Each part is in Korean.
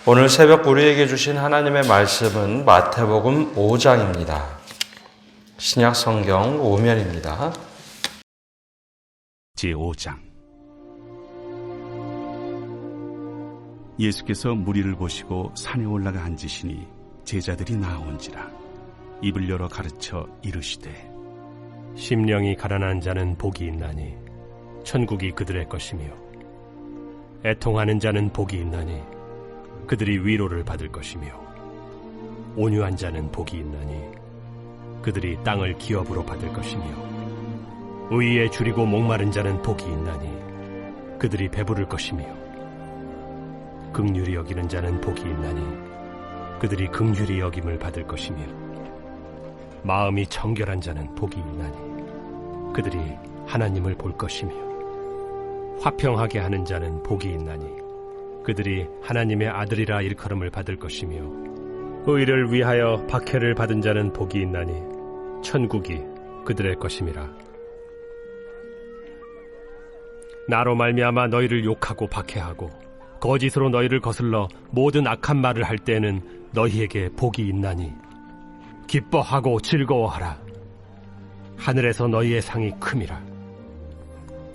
오늘 새벽 우리에게 주신 하나님의 말씀은 마태복음 5장입니다. 신약 성경 5면입니다. 제5장. 예수께서 무리를 보시고 산에 올라가 앉으시니 제자들이 나아온지라. 입을 열어 가르쳐 이르시되, 심령이 가난한 자는 복이 있나니 천국이 그들의 것이며, 애통하는 자는 복이 있나니 그들이 위로를 받을 것이며, 온유한 자는 복이 있나니 그들이 땅을 기업으로 받을 것이며, 의에 줄이고 목마른 자는 복이 있나니 그들이 배부를 것이며, 긍휼히 여기는 자는 복이 있나니 그들이 긍휼히 여김을 받을 것이며, 마음이 정결한 자는 복이 있나니 그들이 하나님을 볼 것이며, 화평하게 하는 자는 복이 있나니 그들이 하나님의 아들이라 일컬음을 받을 것이며, 의를 위하여 박해를 받은 자는 복이 있나니 천국이 그들의 것임이라. 나로 말미암아 너희를 욕하고 박해하고 거짓으로 너희를 거슬러 모든 악한 말을 할 때에는 너희에게 복이 있나니 기뻐하고 즐거워하라. 하늘에서 너희의 상이 큼이라.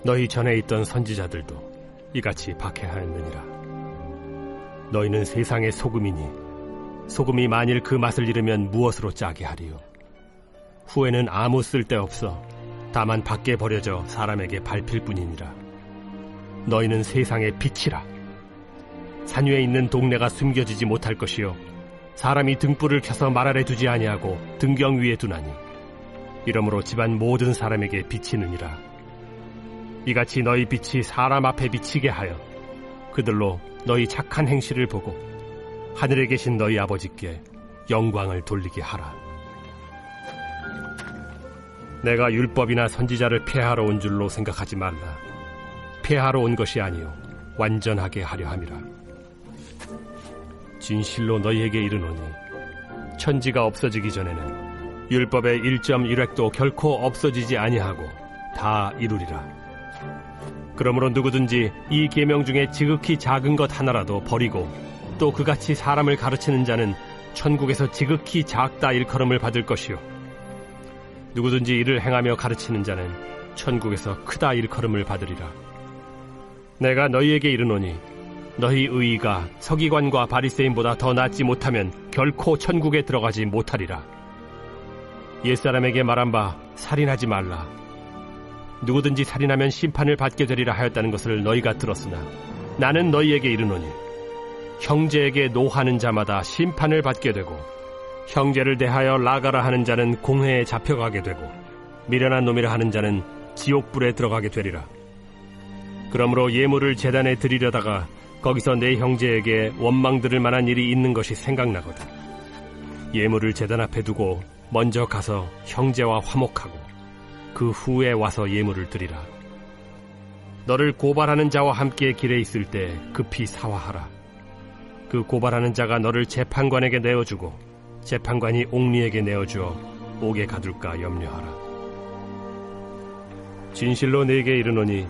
너희 전에 있던 선지자들도 이같이 박해하였느니라. 너희는 세상의 소금이니 소금이 만일 그 맛을 잃으면 무엇으로 짜게 하리요? 후에는 아무 쓸데없어 다만 밖에 버려져 사람에게 밟힐 뿐이니라. 너희는 세상의 빛이라. 산 위에 있는 동네가 숨겨지지 못할 것이요, 사람이 등불을 켜서 말 아래 두지 아니하고 등경 위에 두나니 이러므로 집안 모든 사람에게 비치느니라. 이같이 너희 빛이 사람 앞에 비치게 하여 그들로 너희 착한 행실을 보고 하늘에 계신 너희 아버지께 영광을 돌리게 하라. 내가 율법이나 선지자를 폐하러 온 줄로 생각하지 말라. 폐하러 온 것이 아니요 완전하게 하려 함이라. 진실로 너희에게 이르노니 천지가 없어지기 전에는 율법의 1.1획도 결코 없어지지 아니하고 다 이루리라. 그러므로 누구든지 이 계명 중에 지극히 작은 것 하나라도 버리고 또 그같이 사람을 가르치는 자는 천국에서 지극히 작다 일컬음을 받을 것이요, 누구든지 이를 행하며 가르치는 자는 천국에서 크다 일컬음을 받으리라. 내가 너희에게 이르노니 너희 의의가 서기관과 바리새인보다 더 낫지 못하면 결코 천국에 들어가지 못하리라. 옛사람에게 말한 바 살인하지 말라. 누구든지 살인하면 심판을 받게 되리라 하였다는 것을 너희가 들었으나 나는 너희에게 이르노니 형제에게 노하는 자마다 심판을 받게 되고, 형제를 대하여 나가라 하는 자는 공회에 잡혀가게 되고, 미련한 놈이라 하는 자는 지옥불에 들어가게 되리라. 그러므로 예물을 제단에 드리려다가 거기서 내 형제에게 원망 들을 만한 일이 있는 것이 생각나거든. 예물을 제단 앞에 두고 먼저 가서 형제와 화목하고 그 후에 와서 예물을 드리라. 너를 고발하는 자와 함께 길에 있을 때 급히 사화하라. 그 고발하는 자가 너를 재판관에게 내어주고 재판관이 옥리에게 내어주어 옥에 가둘까 염려하라. 진실로 네게 이르노니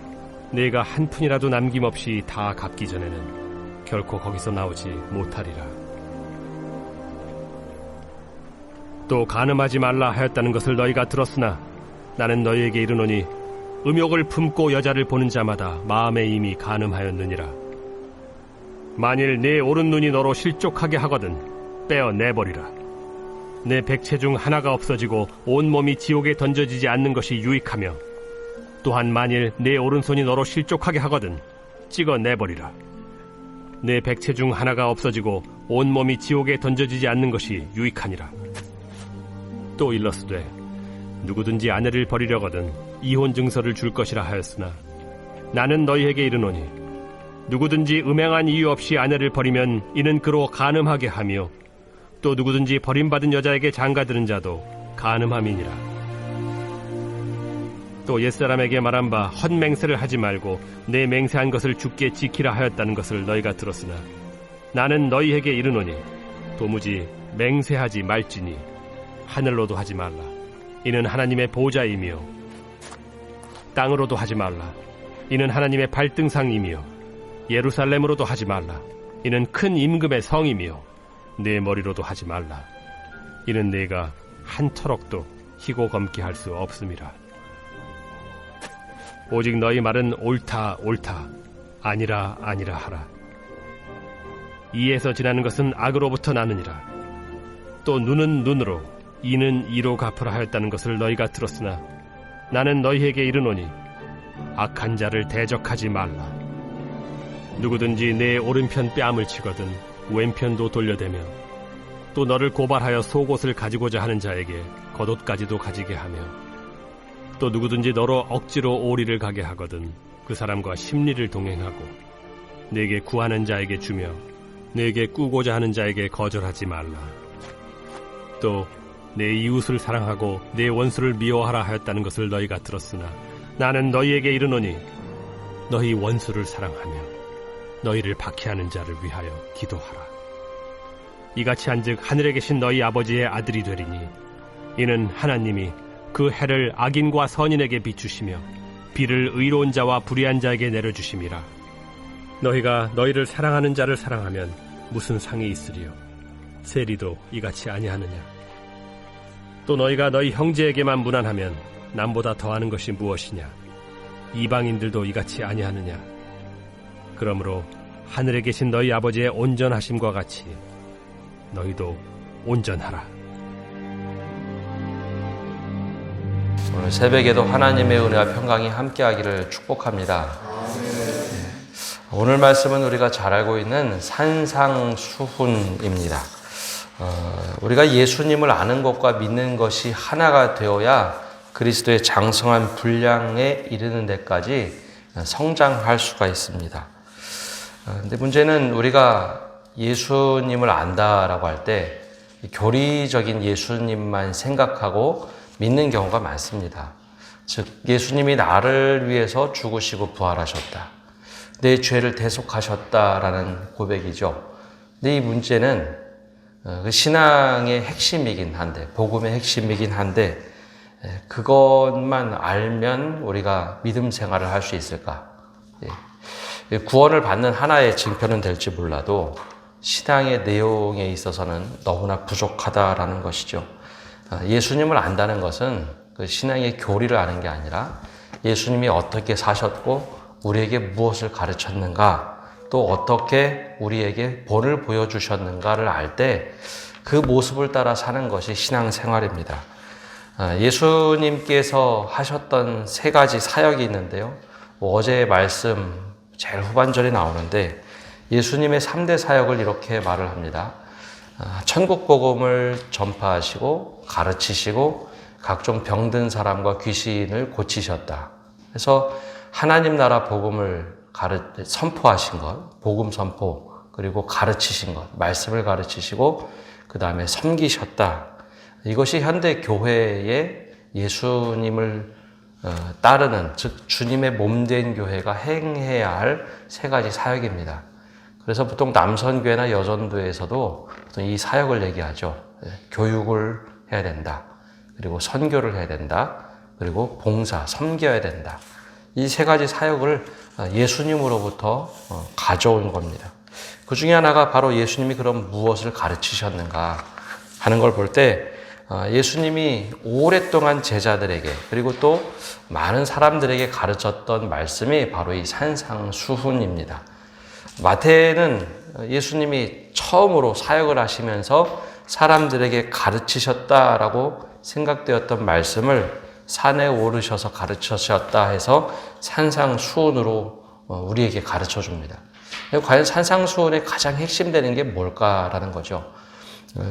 네가 한 푼이라도 남김없이 다 갚기 전에는 결코 거기서 나오지 못하리라. 또 간음하지 말라 하였다는 것을 너희가 들었으나 나는 너희에게 이르노니 음욕을 품고 여자를 보는 자마다 마음에 이미 간음하였느니라. 만일 네 오른눈이 너로 실족하게 하거든 빼어 내버리라. 내 백체 중 하나가 없어지고 온몸이 지옥에 던져지지 않는 것이 유익하며, 또한 만일 내 오른손이 너로 실족하게 하거든 찍어 내버리라. 내 백체 중 하나가 없어지고 온몸이 지옥에 던져지지 않는 것이 유익하니라. 또 일러스되 누구든지 아내를 버리려거든 이혼 증서를 줄 것이라 하였으나 나는 너희에게 이르노니 누구든지 음행한 이유 없이 아내를 버리면 이는 그로 간음하게 하며, 또 누구든지 버림받은 여자에게 장가드는 자도 간음함이니라. 또 옛사람에게 말한 바 헛맹세를 하지 말고 내 맹세한 것을 주께 지키라 하였다는 것을 너희가 들었으나 나는 너희에게 이르노니 도무지 맹세하지 말지니 하늘로도 하지 말라. 이는 하나님의 보좌이며, 땅으로도 하지 말라. 이는 하나님의 발등상이며, 예루살렘으로도 하지 말라. 이는 큰 임금의 성임이요 내 머리로도 하지 말라. 이는 내가 한 터럭도 희고 검게 할 수 없음이라. 오직 너희 말은 옳다 옳다 아니라 아니라 하라. 이에서 지나는 것은 악으로부터 나느니라. 또 눈은 눈으로 이는 이로 갚으라 하였다는 것을 너희가 들었으나 나는 너희에게 이르노니 악한 자를 대적하지 말라. 누구든지 내 오른편 뺨을 치거든 왼편도 돌려대며 또 너를 고발하여 속옷을 가지고자 하는 자에게 겉옷까지도 가지게 하며 또 누구든지 너로 억지로 오리를 가게 하거든 그 사람과 심리를 동행하고 내게 구하는 자에게 주며 내게 꾸고자 하는 자에게 거절하지 말라. 또 내 이웃을 사랑하고 내 원수를 미워하라 하였다는 것을 너희가 들었으나 나는 너희에게 이르노니 너희 원수를 사랑하며 너희를 박해하는 자를 위하여 기도하라. 이같이 한즉 하늘에 계신 너희 아버지의 아들이 되리니 이는 하나님이 그 해를 악인과 선인에게 비추시며 비를 의로운 자와 불의한 자에게 내려주심이라. 너희가 너희를 사랑하는 자를 사랑하면 무슨 상이 있으리요? 세리도 이같이 아니하느냐? 또 너희가 너희 형제에게만 무난하면 남보다 더하는 것이 무엇이냐? 이방인들도 이같이 아니하느냐? 그러므로 하늘에 계신 너희 아버지의 온전하심과 같이 너희도 온전하라. 오늘 새벽에도 하나님의 은혜와 평강이 함께하기를 축복합니다. 오늘 말씀은 우리가 잘 알고 있는 산상수훈입니다. 우리가 예수님을 아는 것과 믿는 것이 하나가 되어야 그리스도의 장성한 분량에 이르는 데까지 성장할 수가 있습니다. 근데 문제는 우리가 예수님을 안다라고 할 때 교리적인 예수님만 생각하고 믿는 경우가 많습니다. 즉 예수님이 나를 위해서 죽으시고 부활하셨다. 내 죄를 대속하셨다라는 고백이죠. 근데 이 문제는 그 신앙의 핵심이긴 한데, 복음의 핵심이긴 한데, 그것만 알면 우리가 믿음 생활을 할 수 있을까? 구원을 받는 하나의 증표는 될지 몰라도 신앙의 내용에 있어서는 너무나 부족하다라는 것이죠. 예수님을 안다는 것은 그 신앙의 교리를 아는 게 아니라 예수님이 어떻게 사셨고 우리에게 무엇을 가르쳤는가, 또 어떻게 우리에게 본을 보여주셨는가를 알 때 그 모습을 따라 사는 것이 신앙생활입니다. 예수님께서 하셨던 세 가지 사역이 있는데요. 어제의 말씀 제일 후반절에 나오는데 예수님의 3대 사역을 이렇게 말을 합니다. 천국 복음을 전파하시고 가르치시고 각종 병든 사람과 귀신을 고치셨다. 그래서 하나님 나라 복음을 선포하신 것, 복음 선포, 그리고 가르치신 것, 말씀을 가르치시고 그 다음에 섬기셨다. 이것이 현대 교회의 예수님을 따르는, 즉 주님의 몸된 교회가 행해야 할 세 가지 사역입니다. 그래서 보통 남선교회나 여전도에서도 보통 이 사역을 얘기하죠. 교육을 해야 된다. 그리고 선교를 해야 된다. 그리고 봉사, 섬겨야 된다. 이 세 가지 사역을 예수님으로부터 가져온 겁니다. 그 중에 하나가 바로 예수님이 그럼 무엇을 가르치셨는가 하는 걸 볼 때 예수님이 오랫동안 제자들에게 그리고 또 많은 사람들에게 가르쳤던 말씀이 바로 이 산상수훈입니다. 마태는 예수님이 처음으로 사역을 하시면서 사람들에게 가르치셨다라고 생각되었던 말씀을 산에 오르셔서 가르치셨다 해서 산상수훈으로 우리에게 가르쳐 줍니다. 과연 산상수훈의 가장 핵심되는 게 뭘까라는 거죠.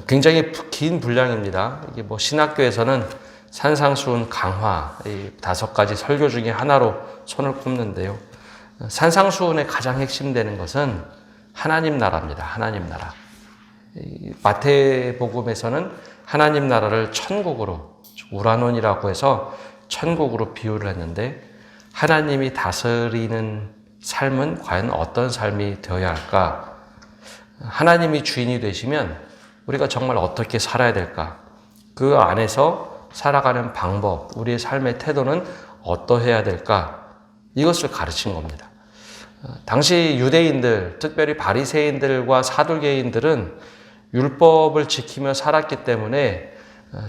굉장히 긴 분량입니다. 이게 신학교에서는 산상수훈 강화, 이 5가지 설교 중에 하나로 손을 꼽는데요. 산상수훈의 가장 핵심되는 것은 하나님 나라입니다. 하나님 나라. 마태복음에서는 하나님 나라를 천국으로, 우라논이라고 해서 천국으로 비유를 했는데 하나님이 다스리는 삶은 과연 어떤 삶이 되어야 할까? 하나님이 주인이 되시면 우리가 정말 어떻게 살아야 될까? 그 안에서 살아가는 방법, 우리의 삶의 태도는 어떠해야 될까? 이것을 가르친 겁니다. 당시 유대인들, 특별히 바리새인들과 사두개인들은 율법을 지키며 살았기 때문에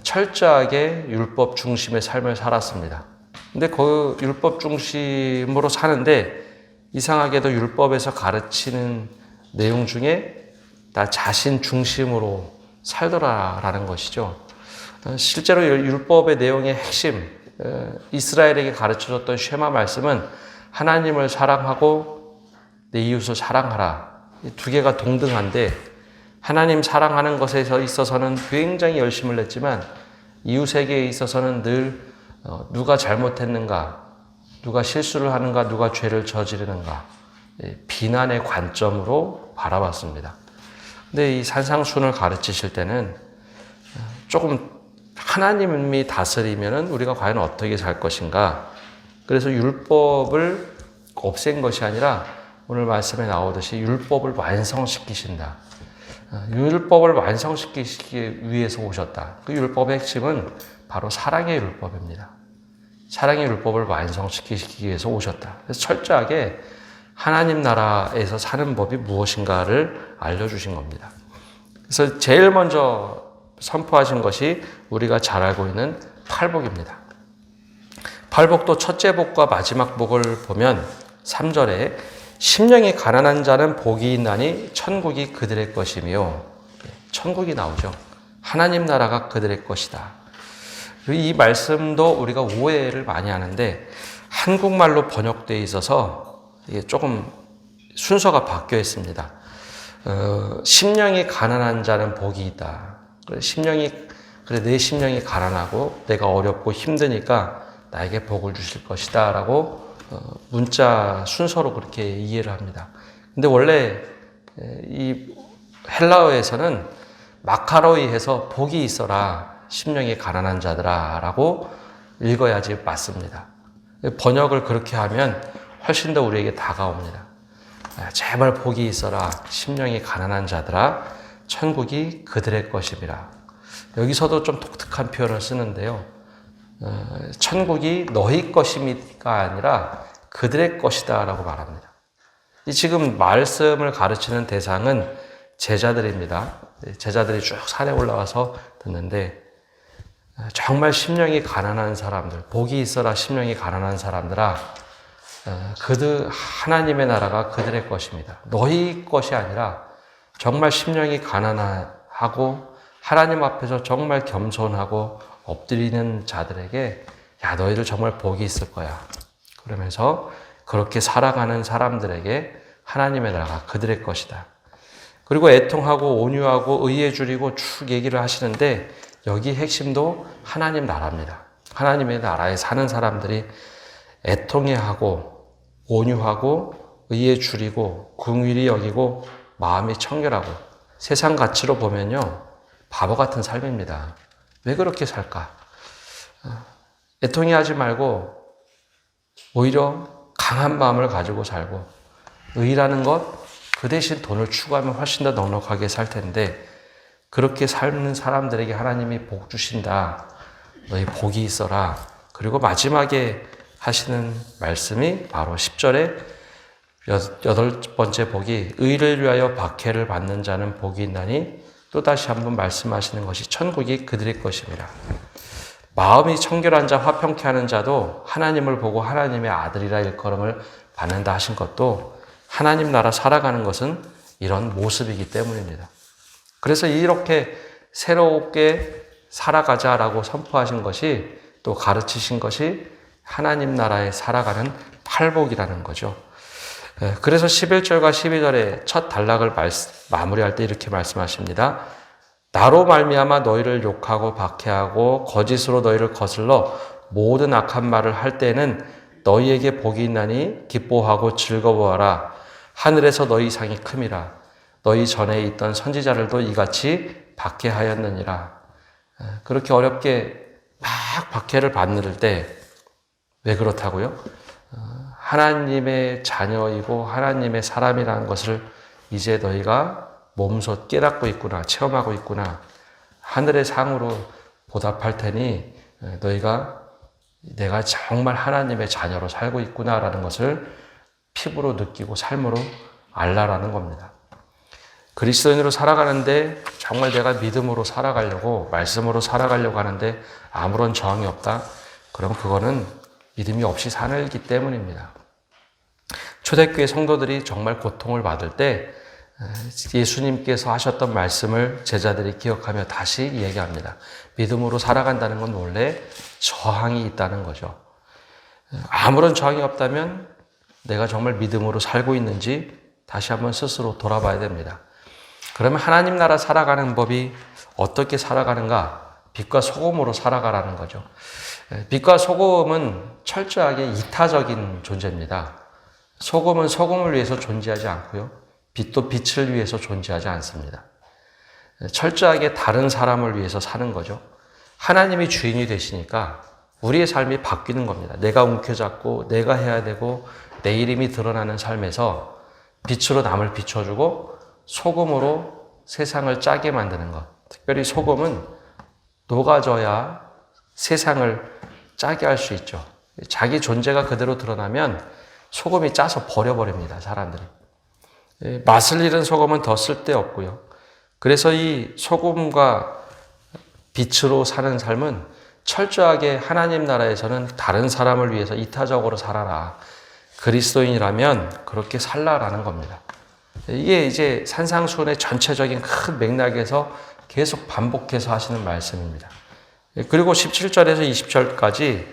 철저하게 율법 중심의 삶을 살았습니다. 근데 그 율법 중심으로 사는데 이상하게도 율법에서 가르치는 내용 중에 다 자신 중심으로 살더라라는 것이죠. 실제로 율법의 내용의 핵심, 이스라엘에게 가르쳐줬던 쉐마 말씀은 하나님을 사랑하고 내 이웃을 사랑하라. 이 두 개가 동등한데 하나님 사랑하는 것에 있어서는 굉장히 열심을 냈지만 이웃에게 있어서는 늘 누가 잘못했는가, 누가 실수를 하는가, 누가 죄를 저지르는가 비난의 관점으로 바라봤습니다. 근데 이 산상순을 가르치실 때는 조금 하나님이 다스리면은 우리가 과연 어떻게 살 것인가. 그래서 율법을 없앤 것이 아니라 오늘 말씀에 나오듯이 율법을 완성시키신다. 율법을 완성시키기 위해서 오셨다. 그 율법의 핵심은 바로 사랑의 율법입니다. 사랑의 율법을 완성시키기 위해서 오셨다. 그래서 철저하게 하나님 나라에서 사는 법이 무엇인가를 알려주신 겁니다. 그래서 제일 먼저 선포하신 것이 우리가 잘 알고 있는 팔복입니다. 팔복도 첫째 복과 마지막 복을 보면 3절에 심령이 가난한 자는 복이 있나니 천국이 그들의 것이며, 천국이 나오죠. 하나님 나라가 그들의 것이다. 이 말씀도 우리가 오해를 많이 하는데 한국말로 번역되어 있어서 이게 조금 순서가 바뀌어 있습니다. 심령이 가난한 자는 복이 있다. 그래 내 심령이 가난하고 내가 어렵고 힘드니까 나에게 복을 주실 것이다 라고 문자 순서로 그렇게 이해를 합니다. 근데 원래 이 헬라어에서는 마카로이해서 복이 있어라 심령이 가난한 자들아 라고 읽어야지 맞습니다. 번역을 그렇게 하면 훨씬 더 우리에게 다가옵니다. 제발 복이 있어라 심령이 가난한 자들아 천국이 그들의 것임이라. 여기서도 좀 독특한 표현을 쓰는데요. 천국이 너희 것이니까 아니라 그들의 것이다 라고 말합니다. 지금 말씀을 가르치는 대상은 제자들입니다. 제자들이 쭉 산에 올라와서 듣는데 정말 심령이 가난한 사람들, 복이 있어라 심령이 가난한 사람들아, 그들 하나님의 나라가 그들의 것입니다. 너희 것이 아니라 정말 심령이 가난하고 하나님 앞에서 정말 겸손하고 엎드리는 자들에게 야 너희들 정말 복이 있을 거야. 그러면서 그렇게 살아가는 사람들에게 하나님의 나라가 그들의 것이다. 그리고 애통하고 온유하고 의에 줄이고 쭉 얘기를 하시는데 여기 핵심도 하나님 나라입니다. 하나님의 나라에 사는 사람들이 애통해하고 온유하고 의에 줄이고 긍휼히 여기고 마음이 청결하고 세상 가치로 보면요 바보 같은 삶입니다. 왜 그렇게 살까? 애통해하지 말고 오히려 강한 마음을 가지고 살고 의라는 것 그 대신 돈을 추구하면 훨씬 더 넉넉하게 살 텐데 그렇게 삶는 사람들에게 하나님이 복 주신다. 너희 복이 있어라. 그리고 마지막에 하시는 말씀이 바로 10절에 여덟 번째 복이 의를 위하여 박해를 받는 자는 복이 있나니 또 다시 한번 말씀하시는 것이 천국이 그들의 것입니다. 마음이 청결한 자, 화평케 하는 자도 하나님을 보고 하나님의 아들이라 일컬음을 받는다 하신 것도 하나님 나라 살아가는 것은 이런 모습이기 때문입니다. 그래서 이렇게 새롭게 살아가자라고 선포하신 것이 또 가르치신 것이 하나님 나라에 살아가는 팔복이라는 거죠. 그래서 11절과 12절에 첫 단락을 마무리할 때 이렇게 말씀하십니다. 나로 말미암아 너희를 욕하고 박해하고 거짓으로 너희를 거슬러 모든 악한 말을 할 때에는 너희에게 복이 있나니 기뻐하고 즐거워하라. 하늘에서 너희 상이 큼이라. 너희 전에 있던 선지자들도 이같이 박해하였느니라. 그렇게 어렵게 막 박해를 받는 때 왜 그렇다고요? 하나님의 자녀이고 하나님의 사람이라는 것을 이제 너희가 몸소 깨닫고 있구나, 체험하고 있구나. 하늘의 상으로 보답할 테니 너희가 내가 정말 하나님의 자녀로 살고 있구나라는 것을 피부로 느끼고 삶으로 알라라는 겁니다. 그리스도인으로 살아가는데 정말 내가 믿음으로 살아가려고, 말씀으로 살아가려고 하는데 아무런 저항이 없다? 그럼 그거는 믿음이 없이 살기 때문입니다. 초대교회 성도들이 정말 고통을 받을 때 예수님께서 하셨던 말씀을 제자들이 기억하며 다시 얘기합니다. 믿음으로 살아간다는 건 원래 저항이 있다는 거죠. 아무런 저항이 없다면 내가 정말 믿음으로 살고 있는지 다시 한번 스스로 돌아봐야 됩니다. 그러면 하나님 나라 살아가는 법이 어떻게 살아가는가? 빛과 소금으로 살아가라는 거죠. 빛과 소금은 철저하게 이타적인 존재입니다. 소금은 소금을 위해서 존재하지 않고요. 빛도 빛을 위해서 존재하지 않습니다. 철저하게 다른 사람을 위해서 사는 거죠. 하나님이 주인이 되시니까 우리의 삶이 바뀌는 겁니다. 내가 움켜잡고 내가 해야 되고 내 이름이 드러나는 삶에서 빛으로 남을 비춰주고 소금으로 세상을 짜게 만드는 것. 특별히 소금은 녹아져야 세상을 짜게 할 수 있죠. 자기 존재가 그대로 드러나면 소금이 짜서 버려버립니다, 사람들이. 맛을 잃은 소금은 더 쓸데없고요. 그래서 이 소금과 빛으로 사는 삶은 철저하게 하나님 나라에서는 다른 사람을 위해서 이타적으로 살아라. 그리스도인이라면 그렇게 살라라는 겁니다. 이게 이제 산상수훈의 전체적인 큰 맥락에서 계속 반복해서 하시는 말씀입니다. 그리고 17절에서 20절까지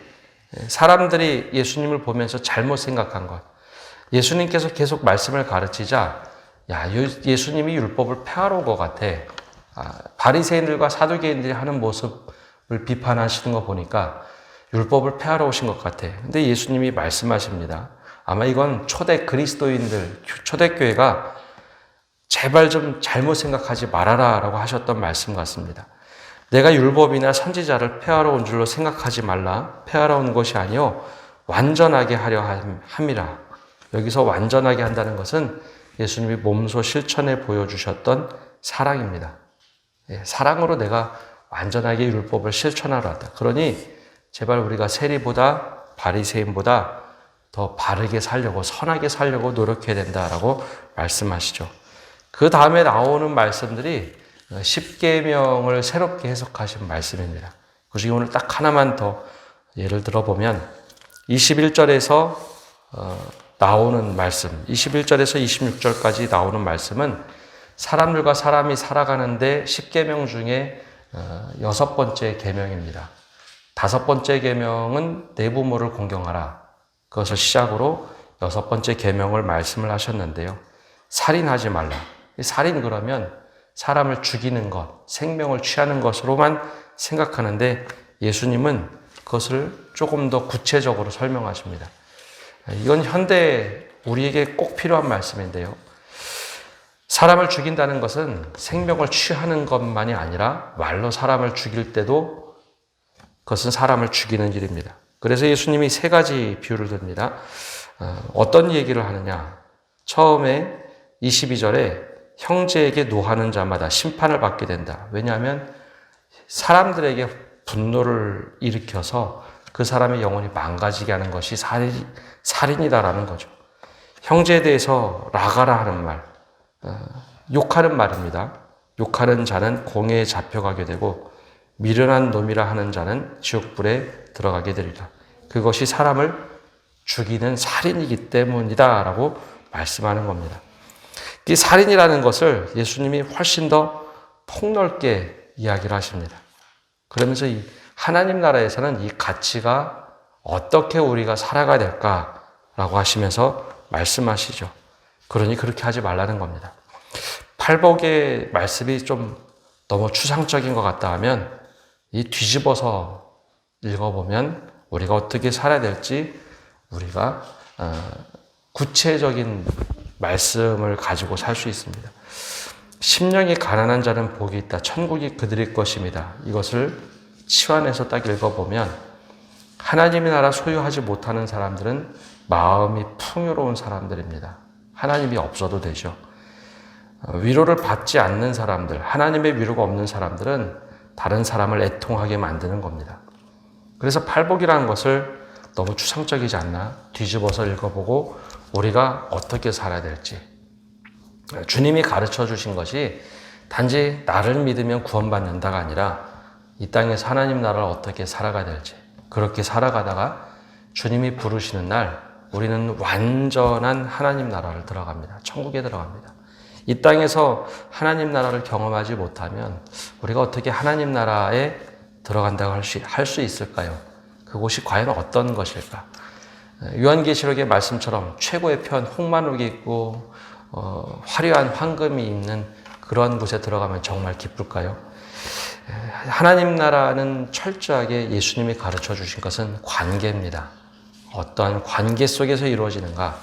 사람들이 예수님을 보면서 잘못 생각한 것. 예수님께서 계속 말씀을 가르치자, 야, 예수님이 율법을 폐하러 온 것 같아. 바리새인들과 사두개인들이 하는 모습을 비판하시는 거 보니까 율법을 폐하러 오신 것 같아. 근데 예수님이 말씀하십니다. 아마 이건 초대 그리스도인들, 초대교회가 제발 좀 잘못 생각하지 말아라 라고 하셨던 말씀 같습니다. 내가 율법이나 선지자를 폐하러 온 줄로 생각하지 말라. 폐하러 온 것이 아니요 완전하게 하려 함이라. 여기서 완전하게 한다는 것은 예수님이 몸소 실천해 보여주셨던 사랑입니다. 사랑으로 내가 완전하게 율법을 실천하러 왔다. 그러니 제발 우리가 세리보다 바리새인보다 더 바르게 살려고, 선하게 살려고 노력해야 된다라고 말씀하시죠. 그 다음에 나오는 말씀들이 십계명을 새롭게 해석하신 말씀입니다. 그 중에 오늘 딱 하나만 더 예를 들어보면 21절에서 나오는 말씀, 21절에서 26절까지 나오는 말씀은 사람들과 사람이 살아가는데 십계명 중에 6번째 계명입니다. 5번째 계명은 내 부모를 공경하라. 그것을 시작으로 6번째 계명을 말씀을 하셨는데요. 살인하지 말라. 살인 그러면 사람을 죽이는 것, 생명을 취하는 것으로만 생각하는데 예수님은 그것을 조금 더 구체적으로 설명하십니다. 이건 현대 우리에게 꼭 필요한 말씀인데요. 사람을 죽인다는 것은 생명을 취하는 것만이 아니라 말로 사람을 죽일 때도 그것은 사람을 죽이는 일입니다. 그래서 예수님이 3가지 비유를 듭니다. 어떤 얘기를 하느냐. 처음에 22절에 형제에게 노하는 자마다 심판을 받게 된다. 왜냐하면 사람들에게 분노를 일으켜서 그 사람의 영혼이 망가지게 하는 것이 살인이다라는 거죠. 형제에 대해서 라가라 하는 말, 욕하는 말입니다. 욕하는 자는 공회에 잡혀가게 되고 미련한 놈이라 하는 자는 지옥불에 들어가게 되리라. 그것이 사람을 죽이는 살인이기 때문이다 라고 말씀하는 겁니다. 이 살인이라는 것을 예수님이 훨씬 더 폭넓게 이야기를 하십니다. 그러면서 이 하나님 나라에서는 이 가치가 어떻게 우리가 살아가야 될까라고 하시면서 말씀하시죠. 그러니 그렇게 하지 말라는 겁니다. 팔복의 말씀이 좀 너무 추상적인 것 같다 하면 이 뒤집어서 읽어보면 우리가 어떻게 살아야 될지 우리가 구체적인 말씀을 가지고 살 수 있습니다. 심령이 가난한 자는 복이 있다. 천국이 그들의 것입니다. 이것을 치환해서 딱 읽어보면 하나님의 나라 소유하지 못하는 사람들은 마음이 풍요로운 사람들입니다. 하나님이 없어도 되죠. 위로를 받지 않는 사람들, 하나님의 위로가 없는 사람들은 다른 사람을 애통하게 만드는 겁니다. 그래서 팔복이라는 것을 너무 추상적이지 않나 뒤집어서 읽어보고 우리가 어떻게 살아야 될지, 주님이 가르쳐 주신 것이 단지 나를 믿으면 구원받는다가 아니라 이 땅에서 하나님 나라를 어떻게 살아가야 될지, 그렇게 살아가다가 주님이 부르시는 날 우리는 완전한 하나님 나라를 들어갑니다. 천국에 들어갑니다. 이 땅에서 하나님 나라를 경험하지 못하면 우리가 어떻게 하나님 나라에 들어간다고 할 수 있을까요? 그곳이 과연 어떤 것일까? 요한계시록의 말씀처럼 최고의 편 홍만옥이 있고 화려한 황금이 있는 그런 곳에 들어가면 정말 기쁠까요? 하나님 나라는 철저하게 예수님이 가르쳐 주신 것은 관계입니다. 어떠한 관계 속에서 이루어지는가?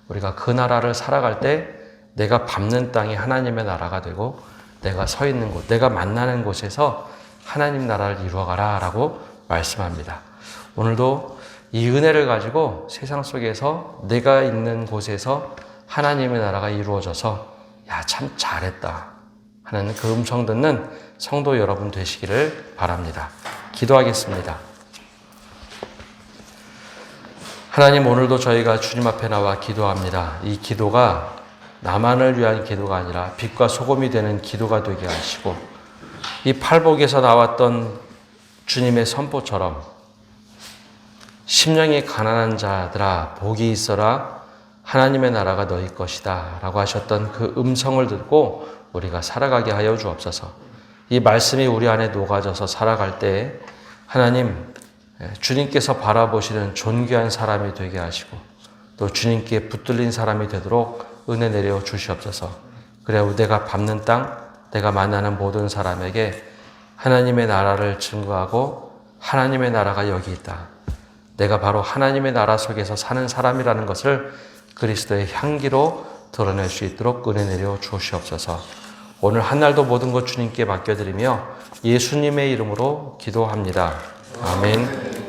우리가 그 나라를 살아갈 때 내가 밟는 땅이 하나님의 나라가 되고 내가 서 있는 곳, 내가 만나는 곳에서 하나님 나라를 이루어가라 라고 말씀합니다. 오늘도 이 은혜를 가지고 세상 속에서 내가 있는 곳에서 하나님의 나라가 이루어져서 야, 참 잘했다 하는 그 음성 듣는 성도 여러분 되시기를 바랍니다. 기도하겠습니다. 하나님, 오늘도 저희가 주님 앞에 나와 기도합니다. 이 기도가 나만을 위한 기도가 아니라 빛과 소금이 되는 기도가 되게 하시고 이 팔복에서 나왔던 주님의 선포처럼 심령이 가난한 자들아 복이 있어라 하나님의 나라가 너희 것이다 라고 하셨던 그 음성을 듣고 우리가 살아가게 하여 주옵소서. 이 말씀이 우리 안에 녹아져서 살아갈 때 하나님, 주님께서 바라보시는 존귀한 사람이 되게 하시고 또 주님께 붙들린 사람이 되도록 은혜 내려 주시옵소서. 그래야 내가 밟는 땅, 내가 만나는 모든 사람에게 하나님의 나라를 증거하고 하나님의 나라가 여기 있다, 내가 바로 하나님의 나라 속에서 사는 사람이라는 것을 그리스도의 향기로 드러낼 수 있도록 은혜 내려 주시옵소서. 오늘 한 날도 모든 것 주님께 맡겨드리며 예수님의 이름으로 기도합니다. 아멘.